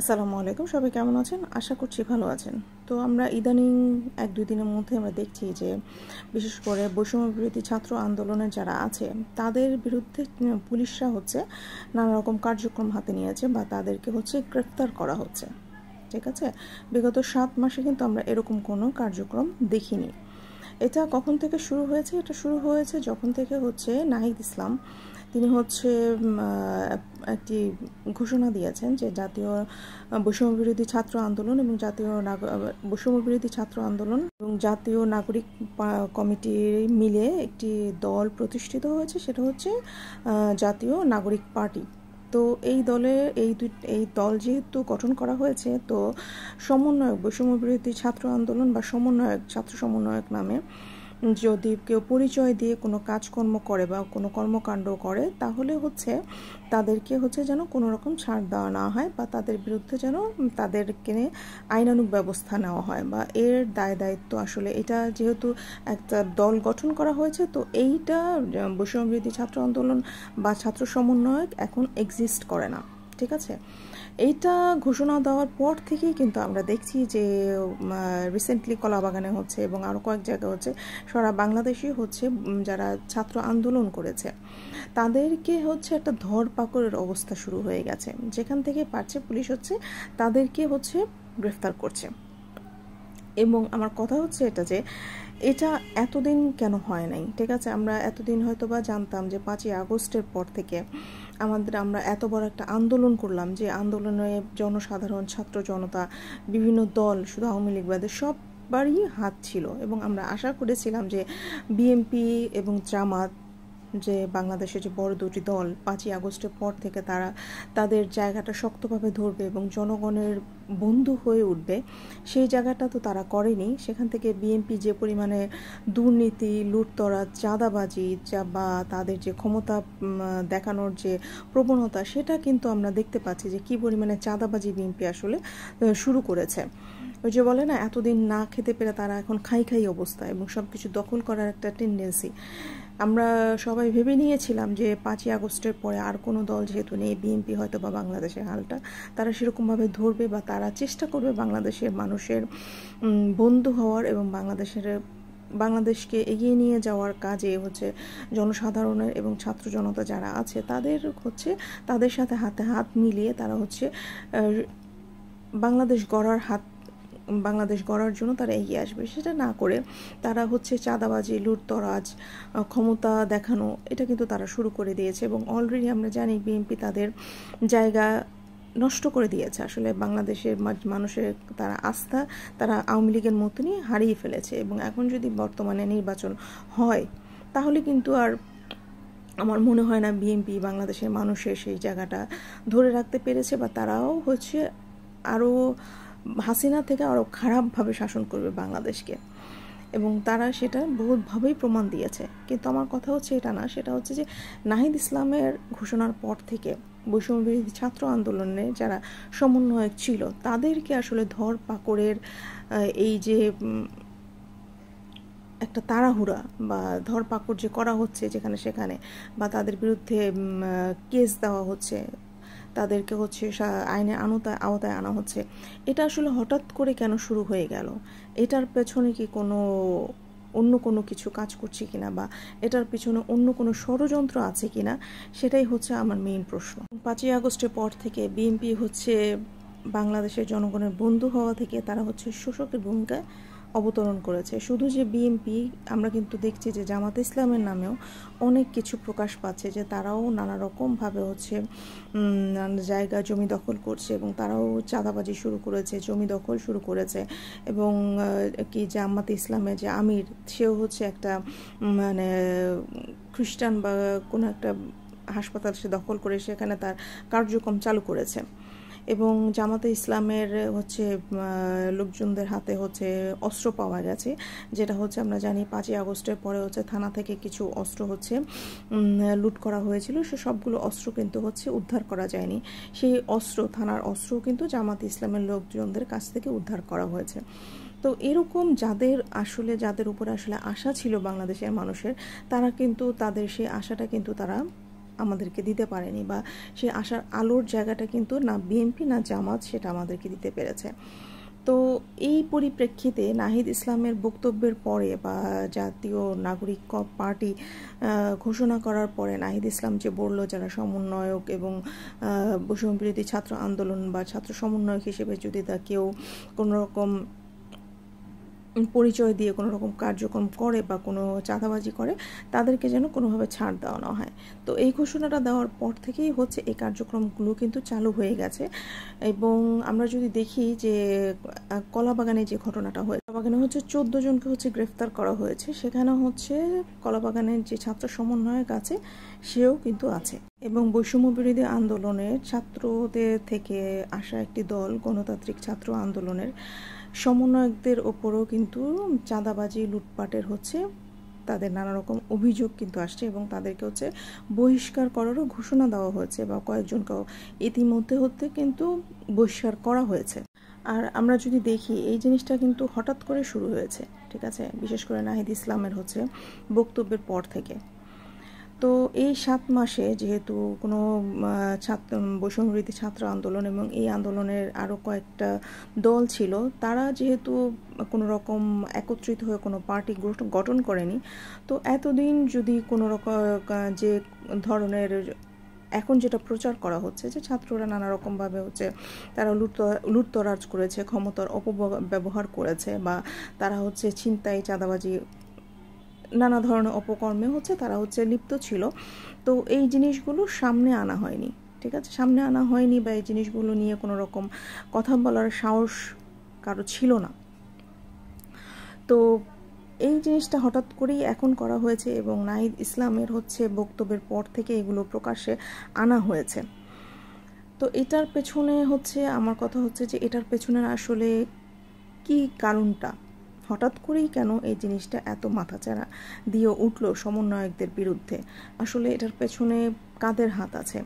আসসালামু আলাইকুম, সবাই কেমন আছেন? আশা করছি ভালো আছেন। তো আমরা ইদানিং 1-2 দিনের মধ্যে আমরা দেখছি যে বিশেষ করে বৈষম্য বিরোধী ছাত্র আন্দোলনের যারা আছে তাদের বিরুদ্ধে পুলিশরা নানা রকম কার্যক্রম হাতে নিয়েছে বা তাদেরকে গ্রেফতার করা হচ্ছে। ঠিক আছে, বিগত 7 মাসে কিন্তু আমরা এরকম কোনো কার্যক্রম দেখিনি। এটা কখন থেকে শুরু হয়েছে? এটা শুরু হয়েছে যখন থেকে নাহিদ ইসলাম তিনি একটি ঘোষণা দিয়েছেন যে জাতীয় বৈষম্য বিরোধী ছাত্র আন্দোলন এবং বৈষম্য বিরোধী ছাত্র আন্দোলন এবং জাতীয় নাগরিক কমিটি মিলে একটি দল প্রতিষ্ঠিত হয়েছে, সেটা জাতীয় নাগরিক পার্টি। তো এই দল যেহেতু গঠন করা হয়েছে, তো বৈষম্য বিরোধী ছাত্র আন্দোলন বা ছাত্র সমন্বয়ক নামে যদি কেউ পরিচয় দিয়ে কোনো কাজকর্ম করে বা কোনো কর্মকাণ্ড করে, তাহলে তাদেরকে যেন কোনো রকম ছাড় দেওয়া না হয় বা তাদের বিরুদ্ধে যেন তাদেরকে আইনানুগ ব্যবস্থা নেওয়া হয় বা এর দায়িত্ব আসলে এটা যেহেতু একটা দল গঠন করা হয়েছে, তো এইটা বৈষম্য বিরোধী ছাত্র আন্দোলন বা ছাত্র সমন্বয়ক এখন এক্সিস্ট করে না। ঠিক আছে, এইটা ঘোষণা দেওয়ার পর থেকেই কিন্তু আমরা দেখছি যে রিসেন্টলি কলাবাগানে এবং আরও কয়েক জায়গায় সারা বাংলাদেশে যারা ছাত্র আন্দোলন করেছে তাদেরকে একটা ধরপাকড়ের অবস্থা শুরু হয়ে গেছে, যেখান থেকে পারছে পুলিশ তাদেরকে গ্রেফতার করছে। এবং আমার কথা এটা যে এটা এতদিন কেন হয় নাই? ঠিক আছে, আমরা এতদিন হয়তো বা জানতাম যে 5ই আগস্টের পর থেকে আমরা এত বড় একটা আন্দোলন করলাম, যে আন্দোলনে জনসাধারণ, ছাত্র জনতা, বিভিন্ন দল, শুধু আওয়ামী লীগ বাদে সবারই হাত ছিল এবং আমরা আশা করেছিলাম যে বিএনপি এবং জামাত, যে বাংলাদেশের যে বড় দুটি দল, 5ই আগস্টের পর থেকে তারা তাদের জায়গাটা শক্তভাবে ধরবে এবং জনগণের বন্ধু হয়ে উঠবে। সেই জায়গাটা তো তারা করেনি। সেখান থেকে বিএনপি যে পরিমাণে দুর্নীতি, লুটতরাজ, চাঁদাবাজি বা তাদের যে ক্ষমতা দেখানোর যে প্রবণতা, সেটা কিন্তু আমরা দেখতে পাচ্ছি যে কী পরিমাণে চাঁদাবাজি বিএনপি আসলে শুরু করেছে। ওই যে বলে না, এতদিন না খেতে পেরে তারা এখন খাই অবস্থা এবং সব কিছু দখল করার একটা টেন্ডেন্সি। আমরা সবাই ভেবে নিয়েছিলাম যে 5ই আগস্টের পরে আর কোনো দল যেহেতু নেই, বিএনপি হয়তো বা বাংলাদেশের হালটা তারা সেরকমভাবে ধরবে বা তারা চেষ্টা করবে বাংলাদেশের মানুষের বন্ধু হওয়ার এবং বাংলাদেশকে এগিয়ে নিয়ে যাওয়ার কাজে জনসাধারণের এবং ছাত্র জনতা যারা আছে তাদের সাথে হাতে হাত মিলিয়ে তারা বাংলাদেশ গড়ার জন্য তারা এগিয়ে আসবে। সেটা না করে তারা চাঁদাবাজি, লুটতরাজ, ক্ষমতা দেখানো, এটা কিন্তু তারা শুরু করে দিয়েছে এবং অলরেডি আমরা জানি বিএনপি তাদের জায়গা নষ্ট করে দিয়েছে। আসলে বাংলাদেশের মানুষের তারা আস্থা তারা আওয়ামী লীগের মতনই হারিয়ে ফেলেছে এবং এখন যদি বর্তমানে নির্বাচন হয়, তাহলে কিন্তু আর আমার মনে হয় না বিএনপি বাংলাদেশের মানুষের সেই জায়গাটা ধরে রাখতে পেরেছে বা তারাও আরও হাসিনা থেকে আরও খারাপভাবে শাসন করবে বাংলাদেশকে এবং তারা সেটা বহুতভাবেই প্রমাণ দিয়েছে। কিন্তু আমার কথা এটা না, সেটা যে নাহিদ ইসলামের ঘোষণার পর থেকে বৈষম্য বিরোধী ছাত্র আন্দোলনে যারা সমন্বয়ক ছিল তাদেরকে আসলে ধরপাকড়ের এই যে একটা তাড়াহুড়া বা ধরপাকড় যে করা হচ্ছে যেখানে সেখানে, বা তাদের বিরুদ্ধে কেস দেওয়া হচ্ছে, তাদেরকে আইনের আওতায় আনা হচ্ছে, এটা আসলে হঠাৎ করে কেন শুরু হয়ে গেল? এটার পেছনে কি অন্য কোনো কিছু কাজ করছে কিনা বা এটার পিছনে অন্য কোনো ষড়যন্ত্র আছে কিনা, সেটাই আমার মেইন প্রশ্ন। 5ই আগস্টের পর থেকে বিএনপি বাংলাদেশের জনগণের বন্ধু হওয়া থেকে তারা শোষকের ভূমিকায় অবতরণ করেছে। শুধু যে বিএনপি, আমরা কিন্তু দেখছি যে জামাতে ইসলামের নামেও অনেক কিছু প্রকাশ পাচ্ছে, যে তারাও নানা রকমভাবে জায়গা জমি দখল করছে এবং তারাও চাঁদাবাজি শুরু করেছে, জমি দখল শুরু করেছে এবং জামাতে ইসলামের যে আমির, সেও একটা খ্রিস্টান বা কোনো একটা হাসপাতাল সে দখল করে সেখানে তার কার্যক্রম চালু করেছে এবং জামাতে ইসলামের লোকজনদের হাতে অস্ত্র পাওয়া গেছে, যেটা আমরা জানি 5ই আগস্টের পরে থানা থেকে কিছু অস্ত্র লুট করা হয়েছিল। সে সবগুলো অস্ত্র কিন্তু উদ্ধার করা যায়নি। সেই থানার অস্ত্র কিন্তু জামাতে ইসলামের লোকজনদের কাছ থেকে উদ্ধার করা হয়েছে। তো এরকম যাদের উপরে আসলে আশা ছিল বাংলাদেশের মানুষের, তারা কিন্তু তাদের সেই আশাটা কিন্তু তারা আমাদেরকে দিতে পারেনি, বা সেই আশার আলোর জায়গাটা কিন্তু না বিএনপি না জামাত সেটা আমাদেরকে দিতে পেরেছে। তো এই পরিপ্রেক্ষিতে নাহিদ ইসলামের বক্তব্যের পরে বা জাতীয় নাগরিক পার্টি ঘোষণা করার পরে নাহিদ ইসলাম যে বলল যারা সমন্বয়ক এবং বৈষম্যবিরোধী ছাত্র আন্দোলন বা ছাত্র সমন্বয়ক হিসেবে যদি তা কেউ কোনো রকম পরিচয় দিয়ে কোনো রকম কার্যক্রম করে বা কোনো চাঁদাবাজি করে, তাদেরকে যেন কোনোভাবে ছাড় দেওয়া না হয়। তো এই ঘোষণাটা দেওয়ার পর থেকেই হচ্ছে এই কার্যক্রমগুলো কিন্তু চালু হয়ে গেছে। এবং আমরা যদি দেখি যে কলাবাগানে যে ঘটনাটা হয়েছে, কলাবাগানে হচ্ছে 14 জনকে হচ্ছে গ্রেফতার করা হয়েছে। সেখানে হচ্ছে কলাবাগানের যে ছাত্র সমন্বয়ক আছে সেও কিন্তু আছে। এবং বৈষম্য বিরোধী আন্দোলনের ছাত্রদের থেকে আসা একটি দল গণতান্ত্রিক ছাত্র আন্দোলনের সমন্বয়কদের ওপরও কিন্তু চাঁদাবাজি লুটপাটের হচ্ছে তাদের নানা রকম অভিযোগ কিন্তু আসছে, এবং তাদেরকে হচ্ছে বহিষ্কার করারও ঘোষণা দেওয়া হয়েছে, বা কয়েকজনকেও ইতিমধ্যে কিন্তু বহিষ্কার করা হয়েছে। আর আমরা যদি দেখি এই জিনিসটা কিন্তু হঠাৎ করে শুরু হয়েছে, ঠিক আছে, বিশেষ করে নাহিদ ইসলামের হচ্ছে বক্তব্যের পর থেকে। তো এই 7 মাসে যেহেতু কোনো বৈষম্যবিরোধী ছাত্র আন্দোলন এবং এই আন্দোলনের আরও কয়েকটা দল ছিল, তারা যেহেতু কোনো রকম একত্রিত হয়ে কোনো পার্টি গঠন করেনি, তো এতদিন যদি কোনো রকম যে ধরনের এখন যেটা প্রচার করা হচ্ছে যে ছাত্ররা নানা রকমভাবে হচ্ছে তারা লুটতরাজ করেছে, ক্ষমতার অপব্যবহার করেছে, বা তারা হচ্ছে ছিনতাই চাঁদাবাজি নানা ধরনের অপকর্মে হচ্ছে তারা হচ্ছে লিপ্ত ছিল, তো এই জিনিসগুলো সামনে আনা হয়নি, ঠিক আছে, সামনে আনা হয়নি, বা এই জিনিসগুলো নিয়ে কোনো রকম কথা বলার সাহস কারো ছিল না। তো এই জিনিসটা হঠাৎ করেই এখন করা হয়েছে, এবং নাহিদ ইসলামের হচ্ছে বক্তব্যের পর থেকে এগুলো প্রকাশ্যে আনা হয়েছে। তো এটার পেছনে হচ্ছে আমার কথা হচ্ছে যে এটার পেছনে আসলে কি কারণটা, হঠাৎ করেই কেন এই জিনিসটা এত মাথাচাড়া দিয়ে উঠলো সমন্বয়কদের বিরুদ্ধে, আসলে এটার পেছনে কাদের হাত আছে?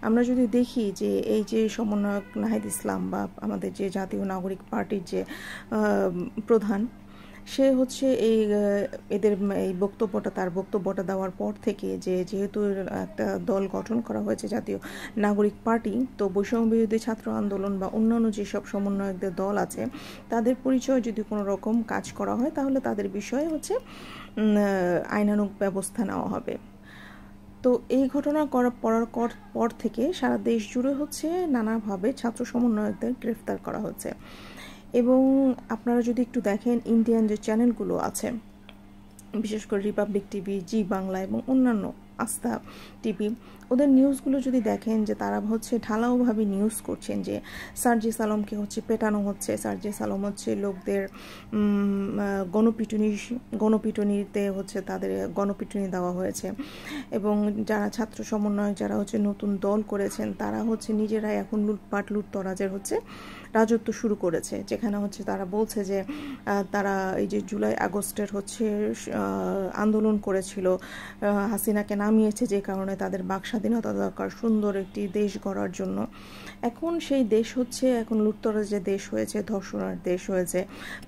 আমরা যদি দেখি যে এই যে সমন্বয়ক নাহিদ ইসলাম বা আমাদের যে জাতীয় নাগরিক পার্টির যে প্রধান, সে হচ্ছে এদের এই তার বক্তব্যটা দেওয়ার পর থেকে যেহেতু একটা দল গঠন করা হয়েছে জাতীয় নাগরিক পার্টি, তো বৈষম্য বিরোধী ছাত্র আন্দোলন বা অন্যান্য যেসব সমন্বয়কদের দল আছে তাদের পরিচয় যদি কোনো রকম কাজ করা হয় তাহলে তাদের বিষয়ে হচ্ছে আইনানুগ ব্যবস্থা নেওয়া হবে। তো এই ঘটনা পড়ার পর থেকে সারা দেশ জুড়ে হচ্ছে নানাভাবে ছাত্র সমন্বয়কদের গ্রেফতার করা হচ্ছে। এবং আপনারা যদি একটু দেখেন ইন্ডিয়ান যে চ্যানেলগুলো আছে, বিশেষ করে রিপাবলিক টিভি, জি বাংলা এবং অন্যান্য আস্থা টিভি, ওদের নিউজগুলো যদি দেখেন যে তারা হচ্ছে ঢালাওভাবে নিউজ করছেন যে সার্জিস আলমকে হচ্ছে পেটানো হচ্ছে, সার্জিস আলম হচ্ছে লোকদের গণপিটুনিতে হচ্ছে তাদের গণপিটুনি দেওয়া হয়েছে, এবং যারা ছাত্র সমন্বয় যারা হচ্ছে নতুন দল করেছেন তারা হচ্ছে নিজেরাই এখন লুটতরাজের হচ্ছে রাজত্ব শুরু করেছে, যেখানে হচ্ছে তারা বলছে যে তারা এই যে জুলাই আগস্টের হচ্ছে আন্দোলন করেছিল, হাসিনাকে নামিয়েছে, যে কারণে তাদের বাক স্বাধীনতা দরকার সুন্দর একটি দেশ গড়ার জন্য। এখন সেই দেশ হচ্ছে এখন লুটতরাজের দেশ হয়েছে, ধর্ষণের দেশ হয়েছে,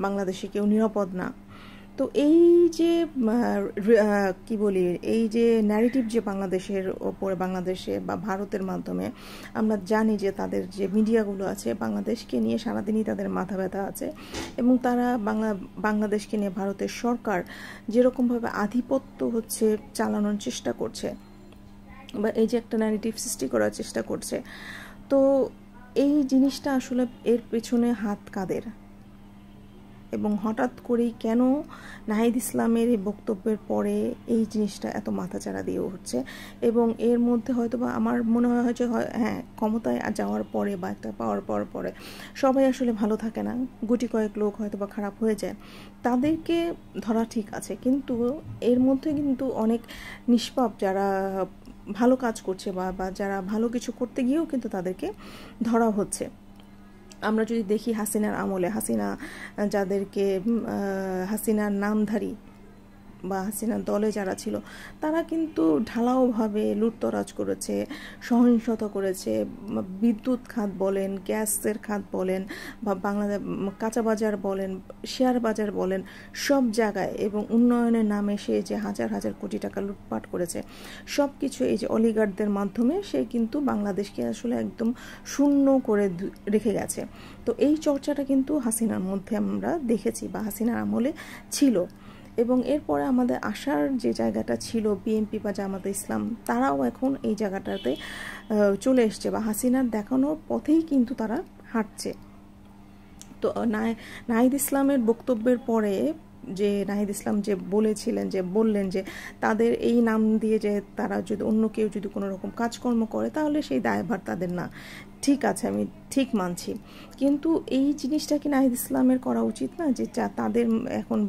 বাংলাদেশে কেউ নিরাপদ না। তো এই যে কি বলি, এই যে ন্যারেটিভ যে বাংলাদেশের ওপরে, বাংলাদেশে বা ভারতের মাধ্যমে আমরা জানি যে তাদের যে মিডিয়াগুলো আছে বাংলাদেশকে নিয়ে সারাদিনই তাদের মাথা ব্যথা আছে, এবং তারা বাংলাদেশকে নিয়ে ভারতের সরকার যেরকমভাবে আধিপত্য হচ্ছে চালানোর চেষ্টা করছে, বা এই যে একটা ন্যারেটিভ সৃষ্টি করার চেষ্টা করছে, তো এই জিনিসটা আসলে এর পেছনে হাত কাদের, এবং হঠাৎ করেই কেন নাহিদ ইসলামের এই বক্তব্যের পরে এই জিনিসটা এত মাথাচাড়া দিয়ে উঠছে। এবং এর মধ্যে হয়তো বা আমার মনে হয় যে হ্যাঁ, ক্ষমতায় যাওয়ার পরে বা একটা পাওয়ার পরে সবাই আসলে ভালো থাকে না, গুটি কয়েক লোক হয়তো বা খারাপ হয়ে যায়, তাদেরকে ধরা ঠিক আছে, কিন্তু এর মধ্যে কিন্তু অনেক নিষ্পাপ যারা ভালো কাজ করছে বা যারা ভালো কিছু করতে গিয়েও কিন্তু তাদেরকে ধরা হচ্ছে। আমরা যদি দেখি হাসিনার আমলে হাসিনার নামধারী বা হাসিনার দলে যারা ছিল তারা কিন্তু ঢালাওভাবে লুটতরাজ করেছে, সহিংসতা করেছে। বিদ্যুৎ খাত বলেন, গ্যাসের খাত বলেন, বা বাংলাদেশ কাঁচা বাজার বলেন, শেয়ার বাজার বলেন, সব জায়গায়, এবং উন্নয়নের নামে সে যে হাজার হাজার কোটি টাকা লুটপাট করেছে, সব কিছু এই যে অলিগার্ডদের মাধ্যমে সে কিন্তু বাংলাদেশকে আসলে একদম শূন্য করে রেখে গেছে। তো এই চর্চাটা কিন্তু হাসিনার মধ্যে আমরা দেখেছি বা হাসিনার আমলে ছিল। এবং এরপরে আমাদের আসার যে জায়গাটা ছিল বিএনপি বা জামাতে ইসলাম, তারাও এখন এই জায়গাটাতে চলে এসছে বা হাসিনার দেখানোর পথেই কিন্তু তারা হাঁটছে। তো নাহিদ ইসলামের বক্তব্যের পরে যে নাহিদ ইসলাম যে বললেন যে তাদের এই নাম দিয়ে যে তারা যদি অন্য কেউ যদি কোনো রকম কাজকর্ম করে তাহলে সেই দায়ভার তাদের না। ঠিক আছে, আমি ঠিক মানছি, কিন্তু এই জিনিসটা কি নাহিদ ইসলামের করা উচিত না? যে তাদের এখন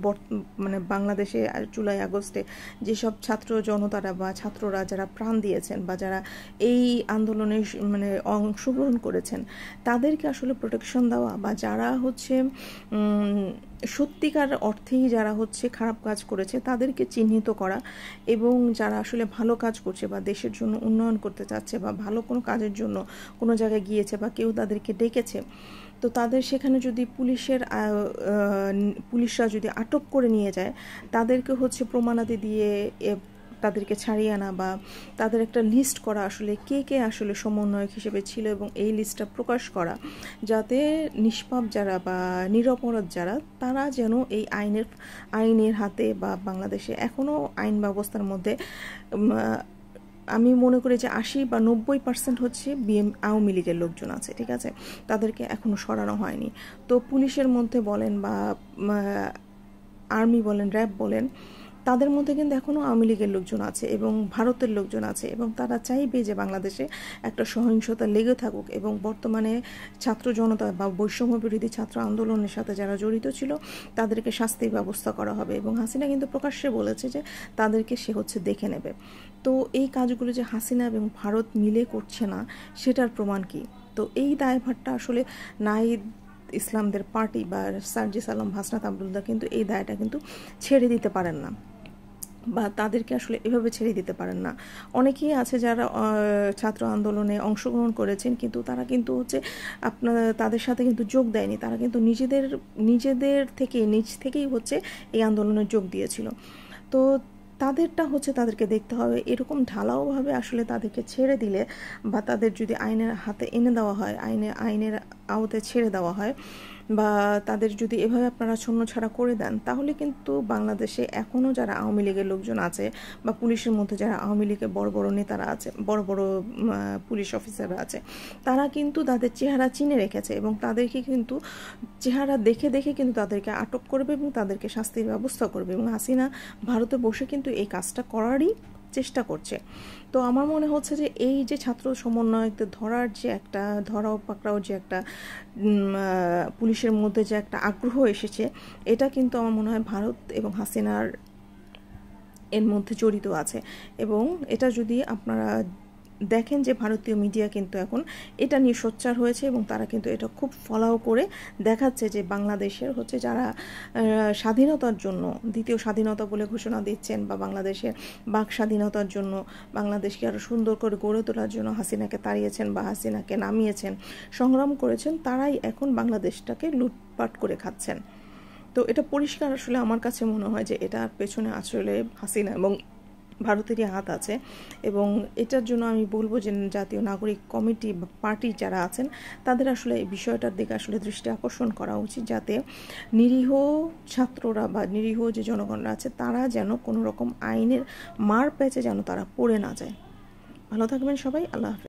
মানে বাংলাদেশে জুলাই আগস্টে যেসব ছাত্র জনতারা বা ছাত্ররা যারা প্রাণ দিয়েছেন বা যারা এই আন্দোলনে মানে অংশগ্রহণ করেছেন, তাদেরকে আসলে প্রোটেকশন দেওয়া, বা যারা হচ্ছে সত্যিকার অর্থেই যারা হচ্ছে খারাপ কাজ করেছে তাদেরকে চিহ্নিত করা, এবং যারা আসলে ভালো কাজ করছে বা দেশের জন্য উন্নয়ন করতে চাচ্ছে বা ভালো কোনো কাজের জন্য কোনো জায়গায় গিয়েছে বা কেউ তাদেরকে ডেকেছে, তো তাদের সেখানে যদি পুলিশরা যদি আটক করে নিয়ে যায়, তাদেরকে হচ্ছে প্রমাণাদি দিয়ে তাদেরকে ছাড়িয়ে আনা বা তাদের একটা লিস্ট করা, আসলে কে কে আসলে সমন্বয়ক হিসেবে ছিল, এবং এই লিস্টটা প্রকাশ করা, যাতে নিষ্পাপ যারা বা নিরপরাধ যারা তারা যেন এই আইনের হাতে বা বাংলাদেশে এখনও আইন ব্যবস্থার মধ্যে আমি মনে করি যে 80 বা 90% হচ্ছে আওয়ামী লীগের লোকজন আছে, ঠিক আছে, তাদেরকে এখনো সরানো হয়নি। তো পুলিশের মধ্যে বলেন বা আর্মি বলেন, র্যাব বলেন, তাদের মধ্যে কিন্তু এখনও আওয়ামী লীগের লোকজন আছে এবং ভারতের লোকজন আছে, এবং তারা চাইবে যে বাংলাদেশে একটা সহিংসতা লেগে থাকুক, এবং বর্তমানে ছাত্র জনতা বা বৈষম্য বিরোধী ছাত্র আন্দোলনের সাথে যারা জড়িত ছিল তাদেরকে শাস্তির ব্যবস্থা করা হবে। এবং হাসিনা কিন্তু প্রকাশ্যে বলেছে যে তাদেরকে সে হচ্ছে দেখে নেবে। তো এই কাজগুলো যে হাসিনা এবং ভারত মিলে করছে না, সেটার প্রমাণ কি? তো এই দায়ভারটা আসলে নাহিদ ইসলামদের পার্টি বা সার্জিস আলম, হাসনাত আবদুল্লাহ কিন্তু এই দায়টা কিন্তু ছেড়ে দিতে পারেন না, বা তাদেরকে আসলে এভাবে ছেড়ে দিতে পারেন না। অনেকেই আছে যারা ছাত্র আন্দোলনে অংশগ্রহণ করেছেন, কিন্তু তারা কিন্তু হচ্ছে তাদের সাথে কিন্তু যোগ দেয়নি, তারা কিন্তু নিজ থেকেই হচ্ছে এই আন্দোলনে যোগ দিয়েছিল। তো তাদেরটা হচ্ছে তাদেরকে দেখতে হবে। এরকম ঢালাওভাবে আসলে তাদেরকে ছেড়ে দিলে বা তাদের যদি আইনের হাতে এনে দেওয়া হয়, আইনের আওতায় ছেড়ে দেওয়া হয়, বা তাদের যদি এভাবে আপনারা ছন্নছাড়া করে দেন, তাহলে কিন্তু বাংলাদেশে এখনও যারা আওয়ামী লীগের লোকজন আছে বা পুলিশের মধ্যে যারা আওয়ামী লীগের বড় বড় নেতারা আছে, বড় বড় পুলিশ অফিসাররা আছে, তারা কিন্তু তাদের চেহারা চিনে রেখেছে, এবং তাদেরকে কিন্তু চেহারা দেখে দেখে কিন্তু তাদেরকে আটক করবে এবং তাদেরকে শাস্তির ব্যবস্থা করবে। এবং হাসিনা ভারতে বসে কিন্তু এই কাজটা করারই চেষ্টা করছে। তো আমার মনে হচ্ছে যে এই যে ছাত্র সমন্বয়কদের ধরার যে একটা পাকড়াও যে একটা পুলিশের মধ্যে যে একটা আগ্রহ এসেছে, এটা কিন্তু আমার মনে হয় ভারত এবং হাসিনার এর মধ্যে জড়িত আছে। এবং এটা যদি আপনারা দেখেন যে ভারতীয় মিডিয়া কিন্তু এখন এটা নিয়ে সোচ্চার হয়েছে, এবং তারা কিন্তু এটা খুব ফলাও করে দেখাচ্ছে যে বাংলাদেশের হচ্ছে যারা স্বাধীনতার জন্য দ্বিতীয় স্বাধীনতা বলে ঘোষণা দিচ্ছেন, বা বাংলাদেশের বাক স্বাধীনতার জন্য, বাংলাদেশকে আরও সুন্দর করে গড়ে তোলার জন্য হাসিনাকে তাড়িয়েছেন বা হাসিনাকে নামিয়েছেন, সংগ্রাম করেছেন, তারাই এখন বাংলাদেশটাকে লুটপাট করে খাচ্ছেন। তো এটা পরিষ্কার আসলে আমার কাছে মনে হয় যে এটার পেছনে আসলে হাসিনা এবং ভারতেরই হাত আছে। এবং এটার জন্য আমি বলবো যে জাতীয় নাগরিক কমিটি বা পার্টি যারা আছেন তাদের আসলে এই বিষয়টার দিকে আসলে দৃষ্টি আকর্ষণ করা উচিত, যাতে নিরীহ ছাত্ররা বা নিরীহ যে জনগণরা আছে তারা যেন কোনো রকম আইনের মার প্যাচে যেন তারা পড়ে না যায়। ভালো থাকবেন সবাই, আল্লাহ হাফেজ।